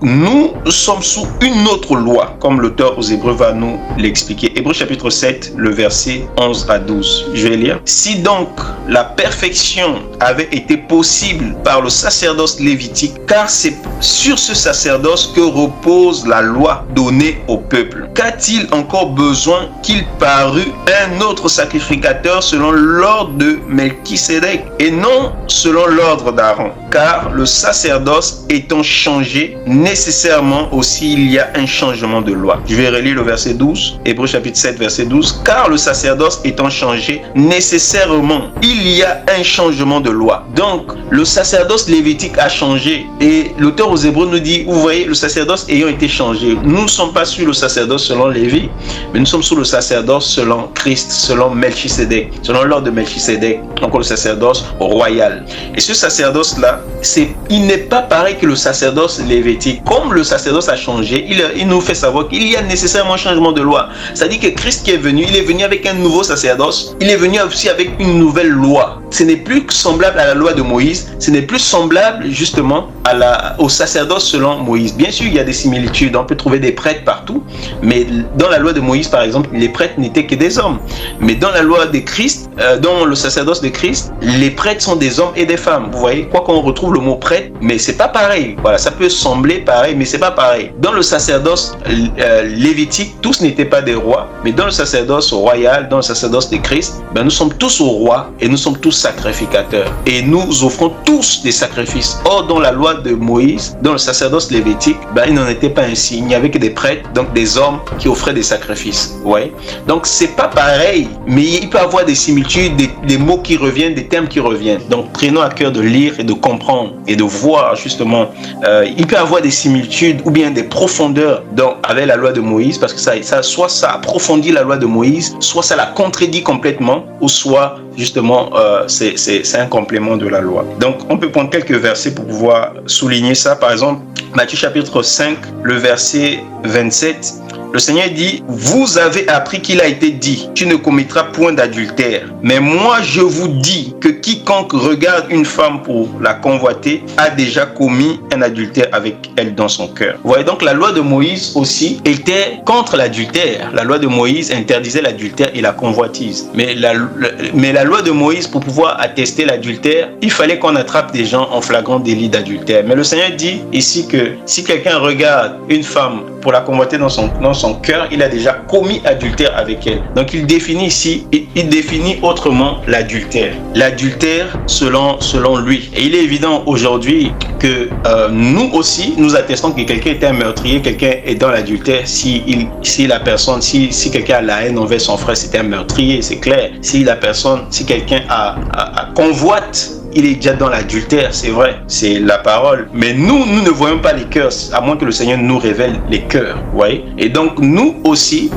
Nous sommes sous une autre loi, comme l'auteur aux Hébreux va nous l'expliquer. Hébreux chapitre 7, le verset 11 à 12. Je vais lire. Si donc la perfection avait été possible par le sacerdoce lévitique, car c'est sur ce sacerdoce que repose la loi donnée au peuple, qu'a-t-il encore besoin qu'il parût un autre sacrificateur selon l'ordre de Melchisédek et non selon l'ordre d'Aaron? Car le sacerdoce étant changé, nécessairement aussi il y a un changement de loi. Je vais relire le verset 12, Hébreux chapitre 7 verset 12. Car le sacerdoce étant changé, nécessairement il y a un changement de loi. Donc le sacerdoce lévitique a changé et l'auteur aux Hébreux nous dit, vous voyez, le sacerdoce ayant été changé, nous ne sommes pas sous le sacerdoce selon Lévi, mais nous sommes sous le sacerdoce selon Christ, selon Melchisédek, selon l'ordre de Melchisédek, encore le sacerdoce royal. Et ce sacerdoce-là, il n'est pas pareil que le sacerdoce lévitique. Comme le sacerdoce a changé, il nous fait savoir qu'il y a nécessairement un changement de loi. C'est-à-dire que Christ qui est venu, il est venu avec un nouveau sacerdoce, il est venu aussi avec une nouvelle loi. Ce n'est plus semblable à la loi de Moïse, ce n'est plus semblable justement au sacerdoce selon Moïse. Bien sûr, il y a des similitudes, on peut trouver des prêtres partout, mais dans la loi de Moïse, par exemple, les prêtres n'étaient que des hommes. Mais dans la loi de Christ, dans le sacerdoce de Christ, les prêtres sont des hommes et des femmes. Vous voyez, quoi qu'on retrouve le mot prêtre, mais c'est pas pareil. Voilà, ça peut sembler pareil, mais c'est pas pareil. Dans le sacerdoce lévitique, tous n'étaient pas des rois, mais dans le sacerdoce royal, dans le sacerdoce de Christ, nous sommes tous rois et nous sommes tous sacrificateurs. Et nous offrons tous des sacrifices. Or, dans la loi de Moïse, dans le sacerdoce lévitique, il n'en était pas ainsi. Il n'y avait que des prêtres, donc des hommes qui offraient des sacrifices. Ouais. Donc, c'est pas pareil, mais il peut y avoir des similitudes, des mots qui reviennent, des termes qui reviennent. Donc, prenons à cœur de lire et de comprendre et de voir justement. Il peut y avoir des similitudes ou bien des profondeurs avec la loi de Moïse, parce que soit ça approfondit la loi de Moïse, soit ça la contredit complètement, ou soit justement c'est un complément de la loi. Donc on peut prendre quelques versets pour pouvoir souligner ça. Par exemple, Matthieu chapitre 5, le verset 27. Le Seigneur dit, vous avez appris qu'il a été dit, tu ne commettras point d'adultère. Mais moi, je vous dis que quiconque regarde une femme pour la convoiter a déjà commis un adultère avec elle dans son cœur. Vous voyez, donc la loi de Moïse aussi était contre l'adultère. La loi de Moïse interdisait l'adultère et la convoitise. Mais la loi de Moïse, pour pouvoir attester l'adultère, il fallait qu'on attrape des gens en flagrant délit d'adultère. Mais le Seigneur dit ici que si quelqu'un regarde une femme pour la convoiter dans son cœur, il a déjà commis adultère avec elle. Donc il définit ici, il définit autrement l'adultère. L'adultère selon lui. Et il est évident aujourd'hui que nous aussi, nous attestons que quelqu'un est un meurtrier, quelqu'un est dans l'adultère. Si quelqu'un a la haine envers son frère, c'est un meurtrier, c'est clair. Si quelqu'un a convoite, il est déjà dans l'adultère, c'est vrai, c'est la parole. Mais nous ne voyons pas les cœurs, à moins que le Seigneur nous révèle les cœurs, vous voyez. Et donc nous aussi,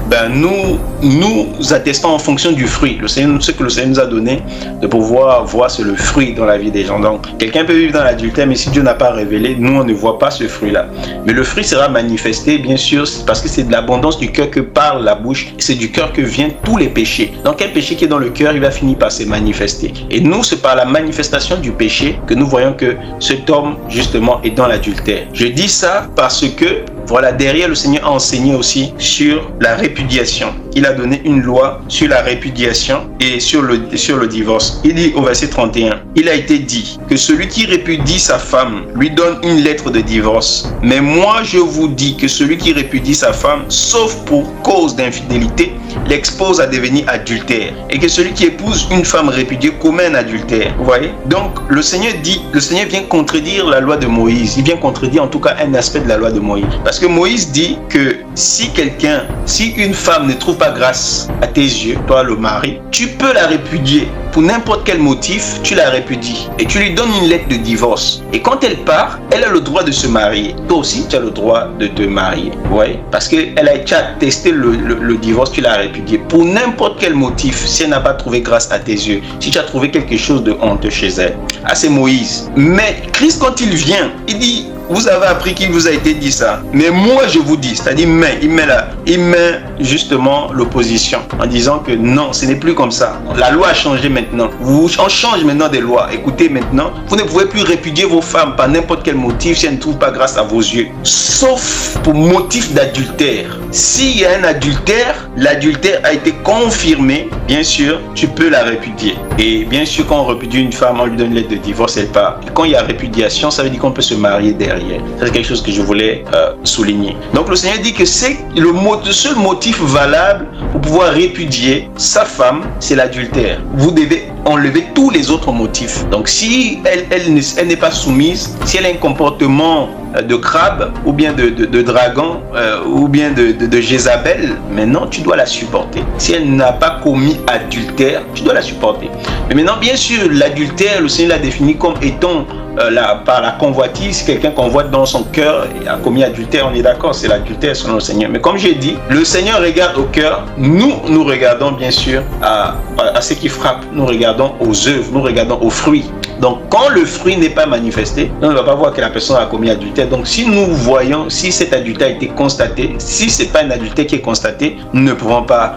nous attestons en fonction du fruit. Ce que le Seigneur nous a donné, de pouvoir voir c'est le fruit dans la vie des gens. Donc quelqu'un peut vivre dans l'adultère, mais si Dieu n'a pas révélé, nous on ne voit pas ce fruit-là. Mais le fruit sera manifesté, bien sûr, parce que c'est de l'abondance du cœur que parle la bouche, et c'est du cœur que viennent tous les péchés. Donc un péché qui est dans le cœur, il va finir par se manifester. Et nous, c'est par la manifestation du péché que nous voyons que cet homme justement est dans l'adultère. Je dis ça parce que voilà, derrière le Seigneur a enseigné aussi sur la répudiation. Il a donné une loi sur la répudiation et sur le divorce. Il dit au verset 31, il a été dit que celui qui répudie sa femme lui donne une lettre de divorce. Mais moi je vous dis que celui qui répudie sa femme, sauf pour cause d'infidélité, l'expose à devenir adultère. Et que celui qui épouse une femme répudiée commet un adultère. Vous voyez? Donc le Seigneur vient contredire la loi de Moïse. Il vient contredire en tout cas un aspect de la loi de Moïse. Parce que Moïse dit que si une femme ne trouve pas grâce à tes yeux, toi le mari, tu peux la répudier. Pour n'importe quel motif, tu la répudies et tu lui donnes une lettre de divorce. Et quand elle part, elle a le droit de se marier. Toi aussi, tu as le droit de te marier. Ouais, parce qu'elle a été attesté le divorce, tu l'as répudié. Pour n'importe quel motif, si elle n'a pas trouvé grâce à tes yeux, si tu as trouvé quelque chose de honteux chez elle. Ah, c'est Moïse. Mais Christ, quand il vient, il dit, vous avez appris qu'il vous a été dit ça. Mais moi, je vous dis, c'est-à-dire, il met justement l'opposition en disant que non, ce n'est plus comme ça. La loi a changé maintenant. maintenant. On change maintenant des lois. Écoutez maintenant, vous ne pouvez plus répudier vos femmes par n'importe quel motif si elles ne trouvent pas grâce à vos yeux. Sauf pour motif d'adultère. S'il y a un adultère, l'adultère a été confirmé, bien sûr, tu peux la répudier. Et bien sûr, quand on répudie une femme, on lui donne une lettre de divorce, elle part. Quand il y a répudiation, ça veut dire qu'on peut se marier derrière. C'est quelque chose que je voulais souligner. Donc le Seigneur dit que c'est le seul motif valable pour pouvoir répudier sa femme, c'est l'adultère. Vous devez enlever tous les autres motifs. Donc si elle n'est pas soumise, si elle a un comportement de crabe ou bien de dragon ou bien de Jézabel, maintenant tu dois la supporter. Si elle n'a pas commis adultère, tu dois la supporter. Mais maintenant, bien sûr, l'adultère, le Seigneur l'a défini comme étant par la convoitise. Quelqu'un convoite dans son cœur et a commis adultère, on est d'accord, c'est l'adultère selon le Seigneur. Mais comme j'ai dit, le Seigneur regarde au cœur. Nous regardons bien sûr à ce qui frappe. Nous regardons aux œuvres, nous regardons aux fruits. Donc quand le fruit n'est pas manifesté, on ne va pas voir que la personne a commis adultère. Donc si nous voyons, si cet adultère a été constaté, si ce n'est pas un adultère qui est constaté, nous ne pouvons pas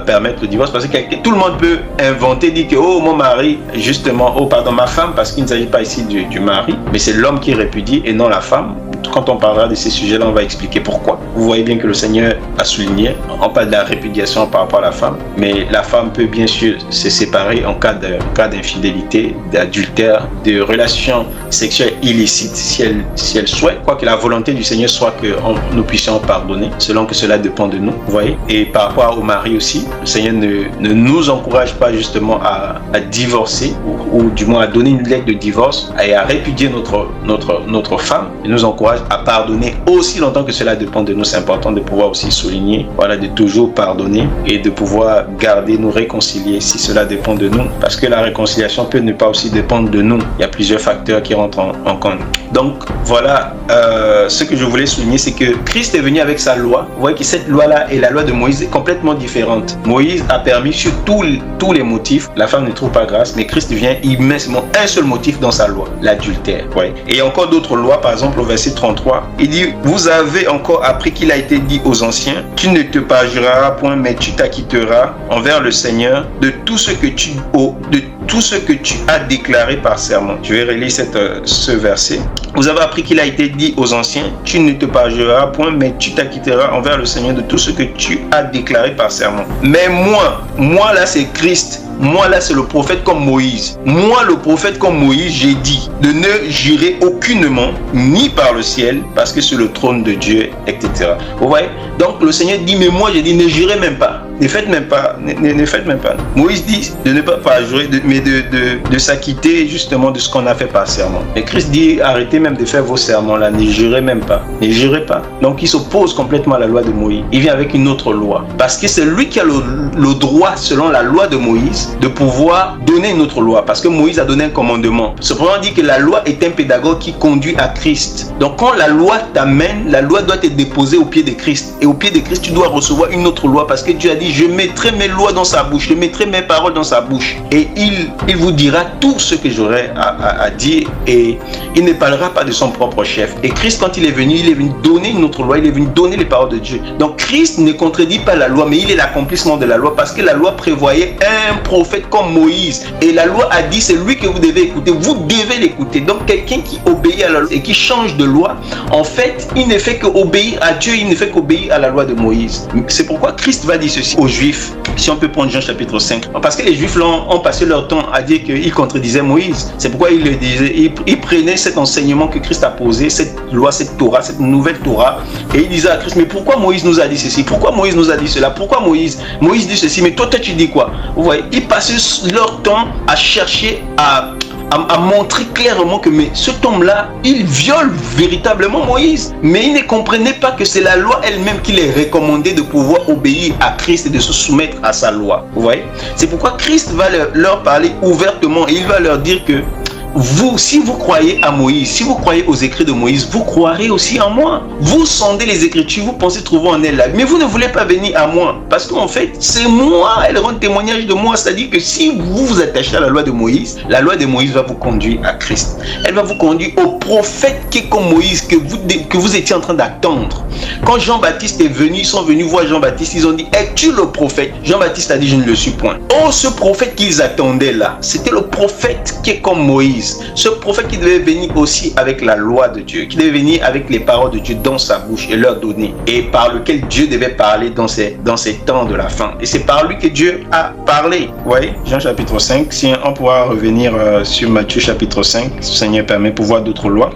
permettre le divorce, parce que tout le monde peut inventer, dire que oh mon mari, justement, oh pardon ma femme, parce qu'il ne s'agit pas ici du mari, mais c'est l'homme qui répudie et non la femme. Quand on parlera de ces sujets-là, on va expliquer pourquoi. Vous voyez bien que le Seigneur a souligné, on parle de la répudiation par rapport à la femme, mais la femme peut bien sûr se séparer en cas d'infidélité, d'adultère, de relations sexuelles illicites, si elle souhaite, quoi que la volonté du Seigneur soit que nous puissions pardonner, selon que cela dépend de nous, vous voyez. Et par rapport au mari aussi, le Seigneur ne nous encourage pas justement à divorcer, ou du moins à donner une lettre de divorce et à répudier notre femme. Il nous encourage à pardonner aussi longtemps que cela dépend de nous. C'est important de pouvoir aussi souligner, voilà, de toujours pardonner et de pouvoir garder, nous réconcilier si cela dépend de nous, parce que la réconciliation peut ne pas aussi dépendre de nous. Il y a plusieurs facteurs qui rentrent en compte. Donc voilà, ce que je voulais souligner, c'est que Christ est venu avec sa loi. Vous voyez que cette loi-là et la loi de Moïse est complètement différente. Moïse a permis sur tous les motifs, la femme ne trouve pas grâce, mais Christ vient, il met seulement un seul motif dans sa loi, l'adultère. Ouais. Et encore d'autres lois, par exemple au verset 33, il dit, vous avez encore appris qu'il a été dit aux anciens, tu ne te parjureras point, mais tu t'acquitteras envers le Seigneur de tout ce que tu as déclaré par serment. Je vais relire ce verset. Vous avez appris qu'il a été dit aux anciens, tu ne te parjureras point, mais tu t'acquitteras envers le Seigneur de tout ce que tu as déclaré par serment. Mais moi là c'est Christ. Moi là c'est le prophète comme Moïse. Moi le prophète comme Moïse, j'ai dit de ne jurer aucunement, ni par le ciel, parce que c'est le trône de Dieu, etc. Vous voyez? Donc le Seigneur dit, mais moi j'ai dit ne jurez même pas. Ne faites même pas. Ne faites même pas. Moïse dit de ne pas jurer, mais de s'acquitter justement de ce qu'on a fait par serment. Et Christ dit arrêtez même de faire vos serments là, ne jurez même pas. Ne jurez pas. Donc il s'oppose complètement à la loi de Moïse. Il vient avec une autre loi. Parce que c'est lui qui a le droit, selon la loi de Moïse, de pouvoir donner une autre loi. Parce que Moïse a donné un commandement. Cependant, on dit que la loi est un pédagogue qui conduit à Christ. Donc quand la loi t'amène, la loi doit être déposée au pied de Christ. Et au pied de Christ, tu dois recevoir une autre loi. Parce que Dieu a dit, je mettrai mes lois dans sa bouche, je mettrai mes paroles dans sa bouche. Et il vous dira tout ce que j'aurai à dire. Et il ne parlera pas de son propre chef. Et Christ, quand il est venu donner une autre loi. Il est venu donner les paroles de Dieu. Donc Christ ne contredit pas la loi, mais il est l'accomplissement de la loi. Parce que la loi prévoyait un prophète comme Moïse. Et la loi a dit, c'est lui que vous devez écouter. Vous devez l'écouter. Donc quelqu'un qui obéit à la loi et qui change de loi, en fait, il ne fait qu'obéir à Dieu, il ne fait qu'obéir à la loi de Moïse. C'est pourquoi Christ va dire ceci aux Juifs. Si on peut prendre Jean chapitre 5. Parce que les Juifs là, ont passé leur temps à dire qu'ils contredisaient Moïse. C'est pourquoi ils le disaient. Ils prenaient cet enseignement que Christ a posé, cette loi, cette Torah, cette nouvelle Torah. Et ils disaient à Christ, mais pourquoi Moïse nous a dit ceci? Pourquoi Moïse nous a dit cela? Pourquoi Moïse dit ceci? Mais toi tu dis quoi? Vous voyez, ils passaient leur temps à chercher à montrer clairement que mais cet homme-là, il viole véritablement Moïse. Mais il ne comprenait pas que c'est la loi elle-même qui les recommandait de pouvoir obéir à Christ et de se soumettre à sa loi. Vous voyez? C'est pourquoi Christ va leur parler ouvertement et il va leur dire que vous, si vous croyez à Moïse, si vous croyez aux écrits de Moïse, vous croirez aussi en moi. Vous sondez les Écritures, vous pensez trouver en elle là, mais vous ne voulez pas venir à moi, parce qu'en fait, c'est moi, elle rend témoignage de moi, c'est-à-dire que si vous vous attachez à la loi de Moïse va vous conduire à Christ. Elle va vous conduire au prophète qui est comme Moïse, que vous étiez en train d'attendre. Quand Jean-Baptiste est venu, ils sont venus voir Jean-Baptiste, ils ont dit, es-tu le prophète? Jean-Baptiste a dit, je ne le suis point. Oh, ce prophète qu'ils attendaient là, c'était le prophète qui est comme Moïse. Ce prophète qui devait venir aussi avec la loi de Dieu, qui devait venir avec les paroles de Dieu dans sa bouche et leur donner, et par lequel Dieu devait parler dans ces temps de la fin. Et c'est par lui que Dieu a parlé. Vous voyez, Jean chapitre 5, si on pourra revenir sur Matthieu chapitre 5, si le Seigneur permet, pour voir d'autres lois.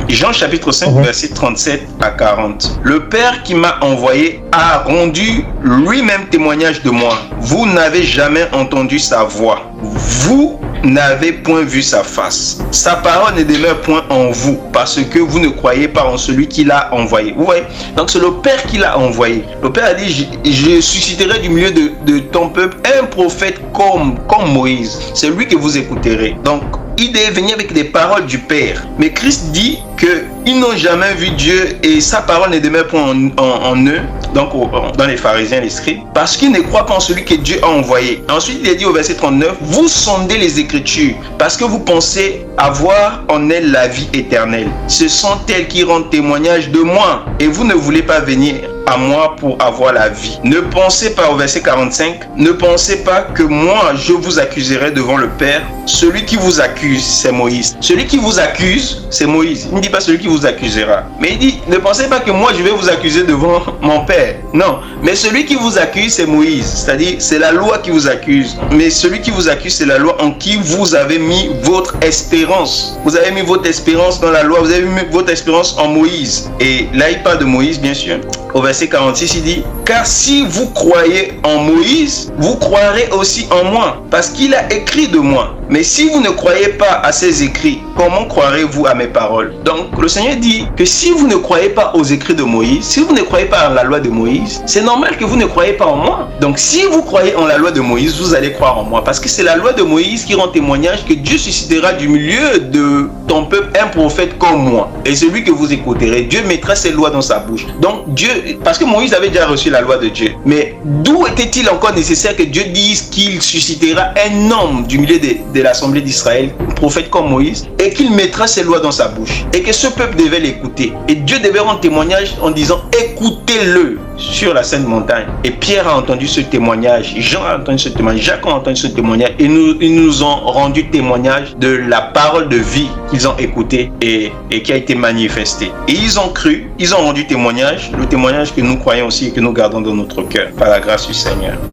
Jean chapitre 5, verset 37 à 40. Le Père qui m'a envoyé a rendu lui-même témoignage de moi. Vous n'avez jamais entendu sa voix. Vous n'avez point vu sa face. Sa parole ne demeure point en vous, parce que vous ne croyez pas en celui qui l'a envoyé. Vous voyez? Donc c'est le Père qui l'a envoyé. Le Père a dit, je susciterai du milieu de ton peuple un prophète comme Moïse. C'est lui que vous écouterez. Donc il devait venir avec des paroles du Père. Mais Christ dit qu'ils n'ont jamais vu Dieu et sa parole ne demeure pas en eux, donc dans les pharisiens, les scribes, parce qu'ils ne croient pas en celui que Dieu a envoyé. Ensuite, il est dit au verset 39, vous sondez les Écritures parce que vous pensez avoir en elles la vie éternelle. Ce sont elles qui rendent témoignage de moi et vous ne voulez pas venir à moi pour avoir la vie. Ne pensez pas, au verset 45, ne pensez pas que moi je vous accuserai devant le Père. Celui qui vous accuse, c'est Moïse. Celui qui vous accuse, c'est Moïse. Il ne dit pas celui qui vous accusera. Mais il dit, ne pensez pas que moi je vais vous accuser devant mon Père. Non, mais celui qui vous accuse, c'est Moïse. C'est-à-dire, c'est la loi qui vous accuse. Mais celui qui vous accuse, c'est la loi en qui vous avez mis votre espérance. Vous avez mis votre espérance dans la loi. Vous avez mis votre espérance en Moïse. Et là, il parle de Moïse, bien sûr. Au verset 46, il dit, car si vous croyez en Moïse, vous croirez aussi en moi, parce qu'il a écrit de moi. Mais si vous ne croyez pas à ses écrits, comment croirez-vous à mes paroles? Donc, le Seigneur dit que si vous ne croyez pas aux écrits de Moïse, si vous ne croyez pas à la loi de Moïse, c'est normal que vous ne croyez pas en moi. Donc, si vous croyez en la loi de Moïse, vous allez croire en moi, parce que c'est la loi de Moïse qui rend témoignage que Dieu suscitera du milieu de ton peuple un prophète comme moi. Et celui que vous écouterez, Dieu mettra ses lois dans sa bouche. Donc, Dieu, parce que Moïse avait déjà reçu la loi de Dieu. Mais d'où était-il encore nécessaire que Dieu dise qu'il suscitera un homme du milieu de l'assemblée d'Israël, un prophète comme Moïse, et qu'il mettra ses lois dans sa bouche, et que ce peuple devait l'écouter. Et Dieu devait rendre témoignage en disant, écoutez-le sur la sainte montagne. Et Pierre a entendu ce témoignage, Jean a entendu ce témoignage, Jacques a entendu ce témoignage, et ils nous ont rendu témoignage de la parole de vie qu'ils ont écoutée et qui a été manifestée. Et ils ont cru, ils ont rendu témoignage, le témoignage que nous croyons aussi et que nous gardons dans notre cœur, par la grâce du Seigneur.